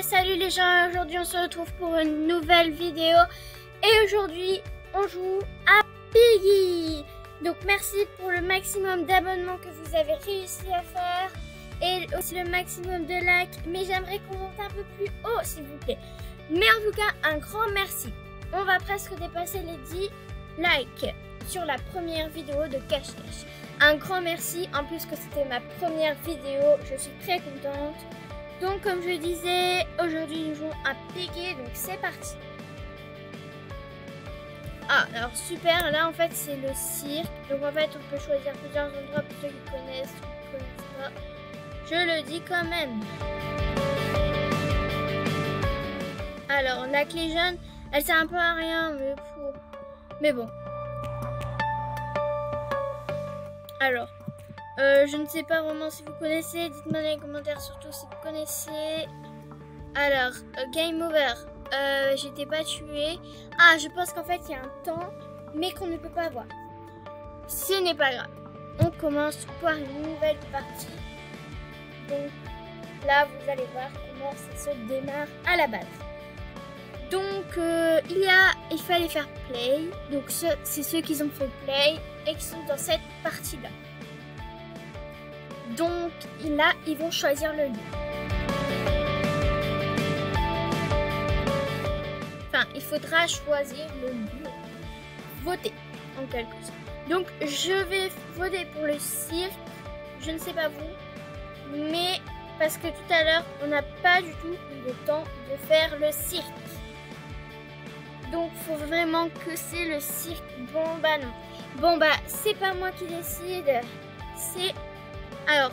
Salut les gens, aujourd'hui on se retrouve pour une nouvelle vidéo et aujourd'hui on joue à Piggy. Donc merci pour le maximum d'abonnements que vous avez réussi à faire et aussi le maximum de likes, mais j'aimerais qu'on monte un peu plus haut s'il vous plaît. Mais en tout cas un grand merci, on va presque dépasser les 10 likes sur la première vidéo de cache-cache. Un grand merci, en plus que c'était ma première vidéo, je suis très contente. Donc comme je disais, aujourd'hui nous jouons à Piggy, donc c'est parti. Ah alors super, là en fait c'est le cirque, donc en fait on peut choisir plusieurs endroits pour ceux qui connaissent ou qui connaissent pas. Je le dis quand même. Alors la clé jaune, elle sert un peu à rien, mais bon. Alors, je ne sais pas vraiment si vous connaissez, dites-moi dans les commentaires surtout si vous connaissez. Alors, game over, j'étais pas tuée. Ah, je pense qu'en fait il y a un temps, mais qu'on ne peut pas voir. Ce n'est pas grave. On commence par une nouvelle partie. Donc là, vous allez voir comment ça se démarre à la base. Donc, il fallait faire play. Donc, c'est ceux qui ont fait play et qui sont dans cette partie-là. Donc, là, ils vont choisir le lieu. Enfin, il faudra choisir le lieu. Voter, en quelque sorte. Donc, je vais voter pour le cirque. Je ne sais pas vous, mais parce que tout à l'heure, on n'a pas du tout eu le temps de faire le cirque. Donc, faut vraiment que c'est le cirque. Bon, bah non. Bon, bah, c'est pas moi qui décide. C'est... Alors,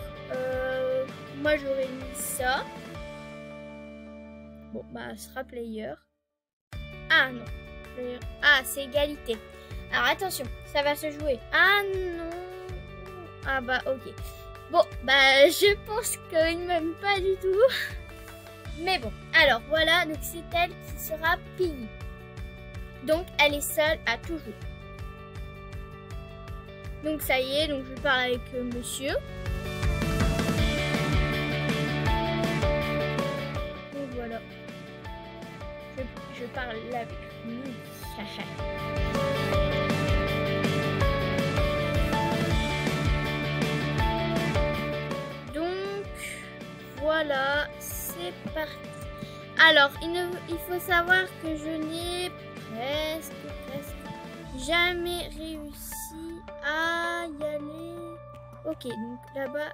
moi, j'aurais mis ça. Bon, bah, ce sera player. Ah, non. Player. Ah, c'est égalité. Alors, attention, ça va se jouer. Ah, non. Ah, bah, ok. Bon, bah, je pense qu'il ne m'aime pas du tout. Mais bon, alors, voilà. Donc, c'est elle qui sera Piggy. Donc, elle est seule à tout jouer. Donc, ça y est. Donc, je parle avec monsieur. Donc, voilà. Je parle avec lui. Donc, voilà. C'est parti. Alors, il faut savoir que je n'ai presque jamais réussi à y aller. Ok, donc là-bas,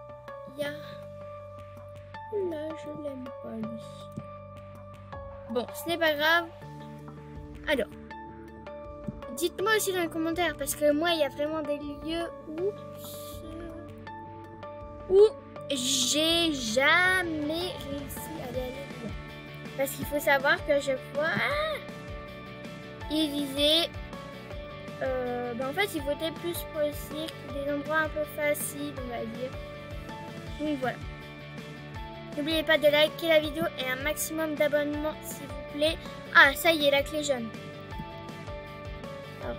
il y a... Là, je l'aime pas, lui. Bon, ce n'est pas grave. Alors, dites-moi aussi dans les commentaires, parce que moi, il y a vraiment des lieux où j'ai jamais réussi à y aller. Parce qu'il faut savoir que je vois... il disait... en fait, il votait plus pour le cirque, des endroits un peu faciles, on va dire. Donc voilà. N'oubliez pas de liker la vidéo et un maximum d'abonnements, s'il vous plaît. Ah, ça y est, la clé jaune. Alors,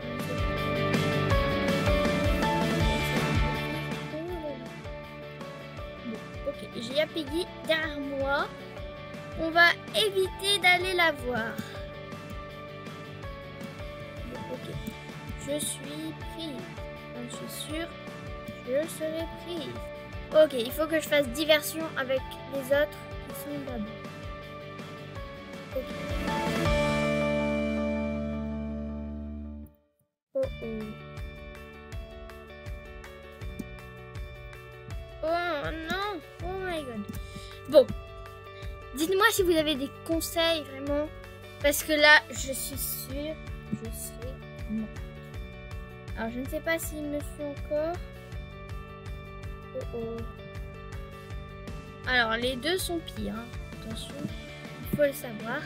bon, ok, j'ai Piggy derrière moi. On va éviter d'aller la voir. Bon, ok. Je suis prise. Je suis sûre, je serai prise. Ok, il faut que je fasse diversion avec les autres qui sont là-bas. Ok. Oh oh. Oh non. Oh my god. Bon. Dites-moi si vous avez des conseils vraiment. Parce que là, je suis sûre, je serai morte. Alors, je ne sais pas s'il me suit encore. Oh oh. Alors, les deux sont pires. Hein. Attention, il faut le savoir.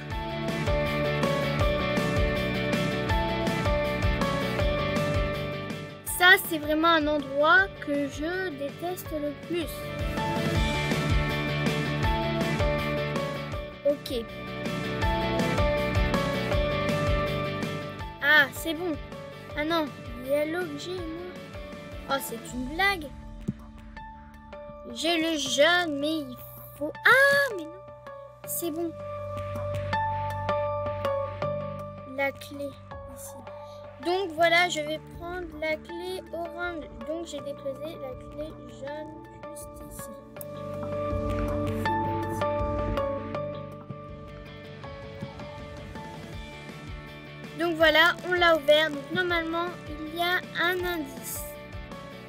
Ça, c'est vraiment un endroit que je déteste le plus. Ok. Ah, c'est bon. Ah non, il y a l'objet, moi. Oh, c'est une blague. J'ai le jaune, mais il faut... Ah, mais non. C'est bon. la clé ici. Donc voilà, je vais prendre la clé orange. Donc j'ai déposé la clé jaune juste ici. Donc voilà, on l'a ouvert. Donc normalement, il y a un indice.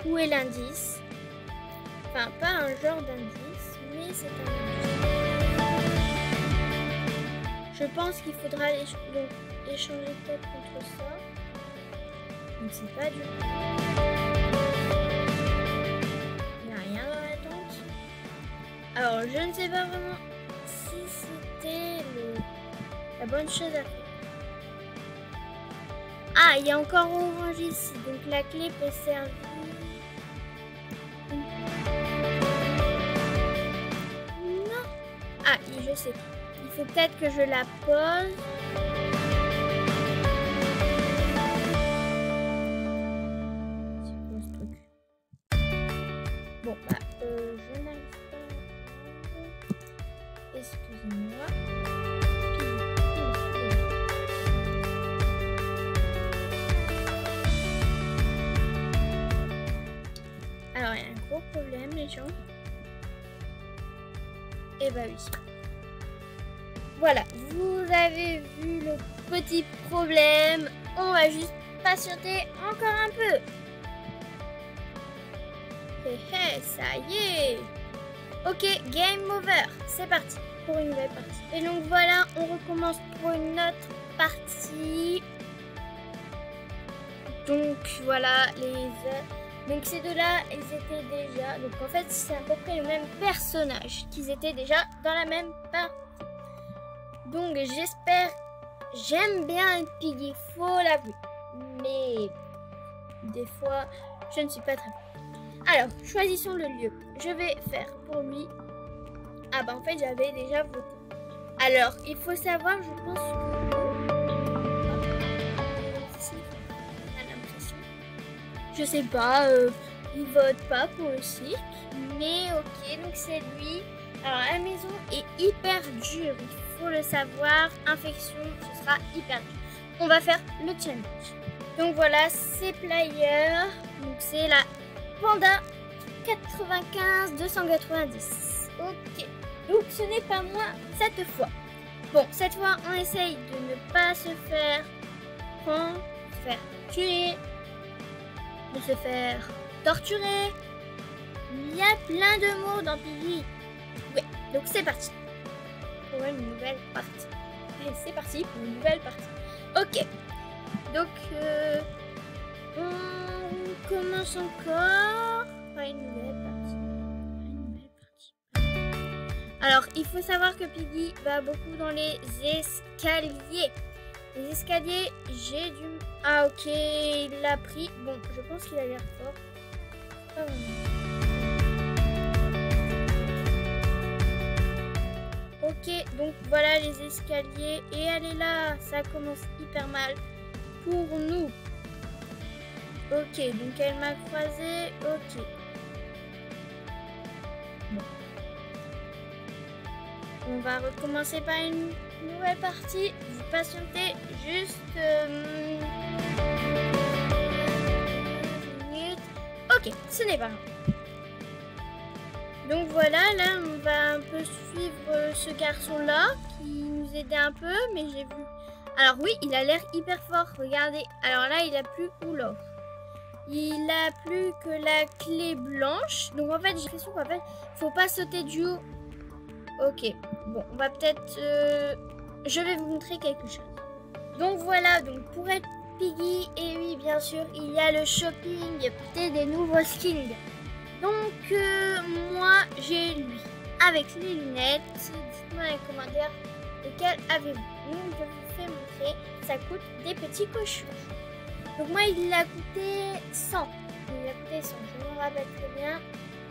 Où est l'indice? Enfin, pas un genre d'indice, mais c'est un indice. Je pense qu'il faudra donc échanger peut-être contre ça. Je ne sais pas du tout. Il n'y a rien dans la tente. Alors, je ne sais pas vraiment si c'était la bonne chose à faire. Ah, il y a encore orange ici, donc la clé peut servir. Non. Ah, je sais. Il faut peut-être que je la pose. C'est quoi ce truc? Bon, bah, je n'arrive pas. Excusez-moi. Alors, il y a un gros problème, les gens. Et bah oui. Voilà, vous avez vu le petit problème. On va juste patienter encore un peu. Ça y est. Ok, game over. C'est parti pour une nouvelle partie. Et donc voilà, on recommence pour une autre partie. Donc voilà, donc ces deux-là, ils étaient déjà... Donc en fait, c'est à peu près le même personnage qu'ils étaient déjà dans la même partie. Donc j'espère... J'aime bien Piggy, faut l'avouer. Mais des fois, je ne suis pas très bonne. Alors, choisissons le lieu. Je vais faire pour lui... Ah bah en fait, j'avais déjà voté. Alors, il faut savoir, je pense que... Je sais pas, il vote pas pour le cirque, mais ok, donc c'est lui. Alors la maison est hyper dure, il faut le savoir. Infection, ce sera hyper dur. On va faire le challenge. Donc voilà, c'est player. Donc c'est la Panda 95 290. Ok, donc ce n'est pas moi cette fois. Bon, cette fois on essaye de ne pas se faire prendre, se faire tuer, de se faire torturer. Il y a plein de mots dans Piggy. Ouais, donc c'est parti pour une nouvelle partie. C'est parti pour une nouvelle partie. Ok, donc on commence encore par une nouvelle partie. Alors, il faut savoir que Piggy va beaucoup dans les escaliers. Les escaliers, j'ai du... Ah ok, il l'a pris. Bon, je pense qu'il a l'air fort. Ah, ok, donc voilà les escaliers. Et elle est là, ça commence hyper mal pour nous. Ok, donc elle m'a croisé. Ok. Bon. On va recommencer par une nouvelle partie. Vous patientez juste... Ok, ce n'est pas grave. Donc voilà, là on va un peu suivre ce garçon-là qui nous aidait un peu, mais j'ai vu... Alors oui, il a l'air hyper fort, regardez. Alors là, il a plus... Oula. Il a plus que la clé blanche. Donc en fait, j'ai l'impression qu'en fait, faut pas sauter du haut. Ok, bon, on va peut-être... Je vais vous montrer quelque chose. Donc voilà, donc pour être Piggy, et oui, bien sûr, il y a le shopping, peut-être des nouveaux skins. Donc, moi, j'ai lui. Avec les lunettes, dites-moi dans les commentaires lequel avez-vous. Donc, je vous fais montrer, ça coûte des petits cochons. Donc, moi, il a coûté 100. Il a coûté 100, je me rappelle très bien.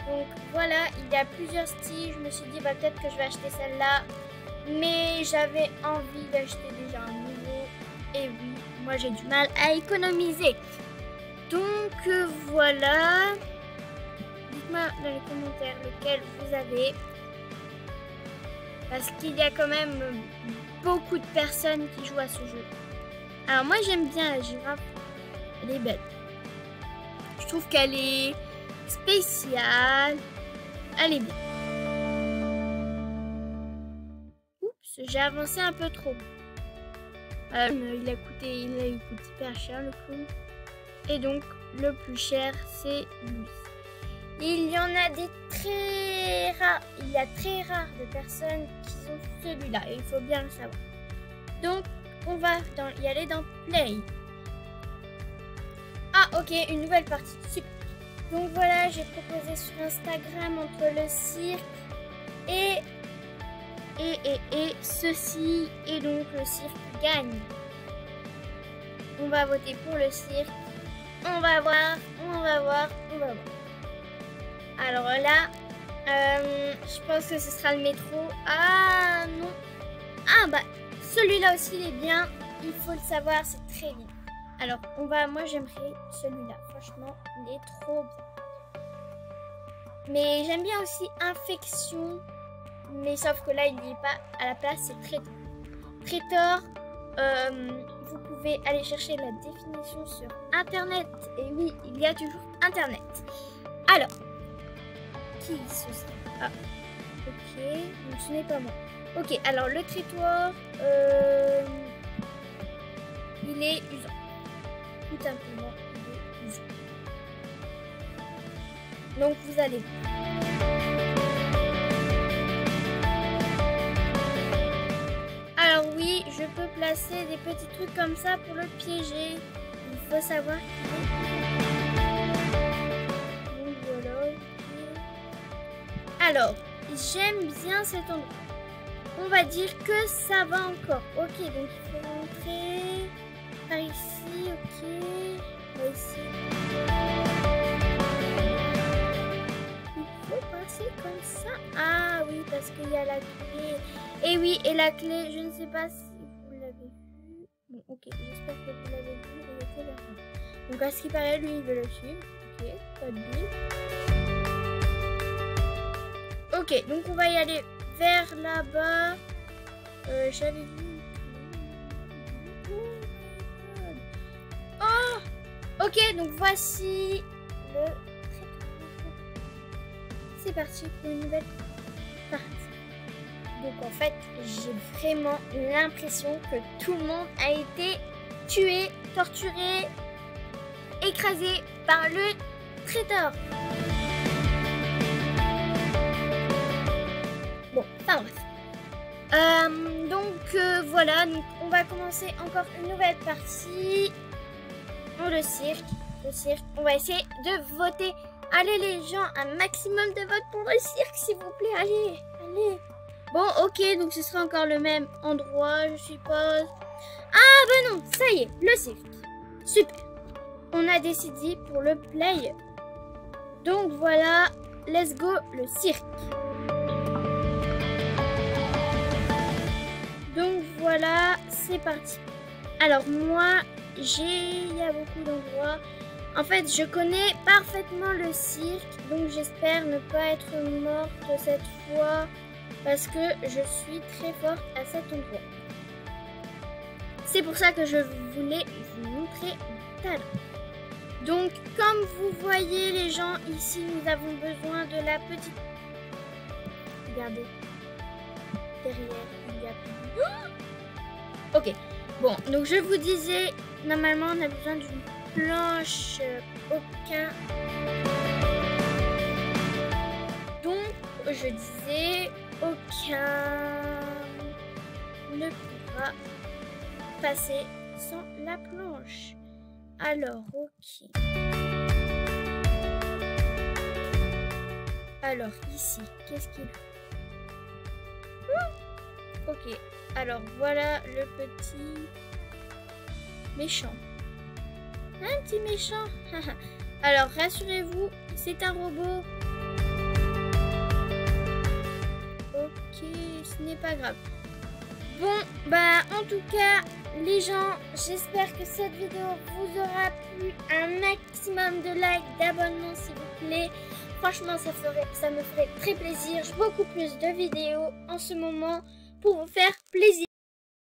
Donc, voilà, il y a plusieurs styles. Je me suis dit, bah, peut-être que je vais acheter celle-là. Mais j'avais envie d'acheter déjà un nouveau. Et oui, moi, j'ai du mal à économiser. Donc, voilà. Dites-moi dans les commentaires lequel vous avez. Parce qu'il y a quand même beaucoup de personnes qui jouent à ce jeu. Alors moi j'aime bien la girafe. Elle est belle. Je trouve qu'elle est spéciale. Elle est bien. Oups, j'ai avancé un peu trop. Il a coûté hyper cher le clown. Et donc le plus cher c'est lui. Il y en a des très rares. Il y a très rare de personnes qui ont celui-là. Et il faut bien le savoir. Donc on va y aller dans Play. Ah ok, une nouvelle partie. Super. Donc voilà, j'ai proposé sur Instagram entre le cirque et ceci. Et donc le cirque gagne. On va voter pour le cirque. On va voir. Alors là, je pense que ce sera le métro. Ah non. Ah bah, celui-là aussi il est bien. Il faut le savoir, c'est très bien. Alors, moi j'aimerais celui-là. Franchement, il est trop bien. Mais j'aime bien aussi Infection. Mais sauf que là, il n'y est pas à la place, c'est Traitor. Traitor, vous pouvez aller chercher la définition sur Internet. Et oui, il y a toujours Internet. Alors, qui ce sera? Ah, ok, donc ce n'est pas moi. Ok, alors le Traitor, il est usant. Tout simplement, il est usant. Donc vous allez voir. Alors oui, je peux placer des petits trucs comme ça pour le piéger. Il faut savoir qu'il est... Donc voilà. Alors, j'aime bien cet endroit. On va dire que ça va encore. Ok, donc il faut rentrer par ici, ok. Par ici. Il faut passer comme ça. Ah oui, parce qu'il y a la clé. Et oui, et la clé, je ne sais pas si vous l'avez vu. Bon, ok, j'espère que vous l'avez vu. Il était là. Donc à ce qui paraît, lui, il veut le suivre. Ok, pas de but. Ok, donc on va y aller vers là-bas. J'avais vu. Oh! Ok, donc voici le traiteur. C'est parti pour une nouvelle partie. Donc en fait, j'ai vraiment l'impression que tout le monde a été tué, torturé, écrasé par le traiteur. Bon, enfin bref. Voilà, donc on va commencer encore une nouvelle partie. Le cirque, on va essayer de voter. Allez les gens, un maximum de votes pour le cirque s'il vous plaît, allez. Bon, ok, donc ce sera encore le même endroit, je suppose. Ah bah non, ça y est, le cirque. Super. On a décidé pour le play. Donc voilà, let's go, le cirque. Donc voilà, c'est parti. Alors moi, il y a beaucoup d'endroits. En fait, je connais parfaitement le cirque, donc j'espère ne pas être morte cette fois. Parce que je suis très forte à cet endroit. C'est pour ça que je voulais vous montrer mon talent. Donc, comme vous voyez les gens, ici, nous avons besoin de la petite... Regardez. Derrière, il y a... Oh, ok. Bon, donc je vous disais, normalement, on a besoin d'une planche. Aucun... Donc, je disais... Aucun ne pourra passer sans la planche. Alors, ok. Alors, ici, qu'est-ce qu'il fait? Ok. Alors, voilà le petit méchant. Un petit méchant. Alors, rassurez-vous, c'est un robot. Ok, ce n'est pas grave. Bon, bah en tout cas, les gens, j'espère que cette vidéo vous aura plu. Un maximum de likes, d'abonnements s'il vous plaît. Franchement, ça me ferait très plaisir. J'ai beaucoup plus de vidéos en ce moment pour vous faire plaisir.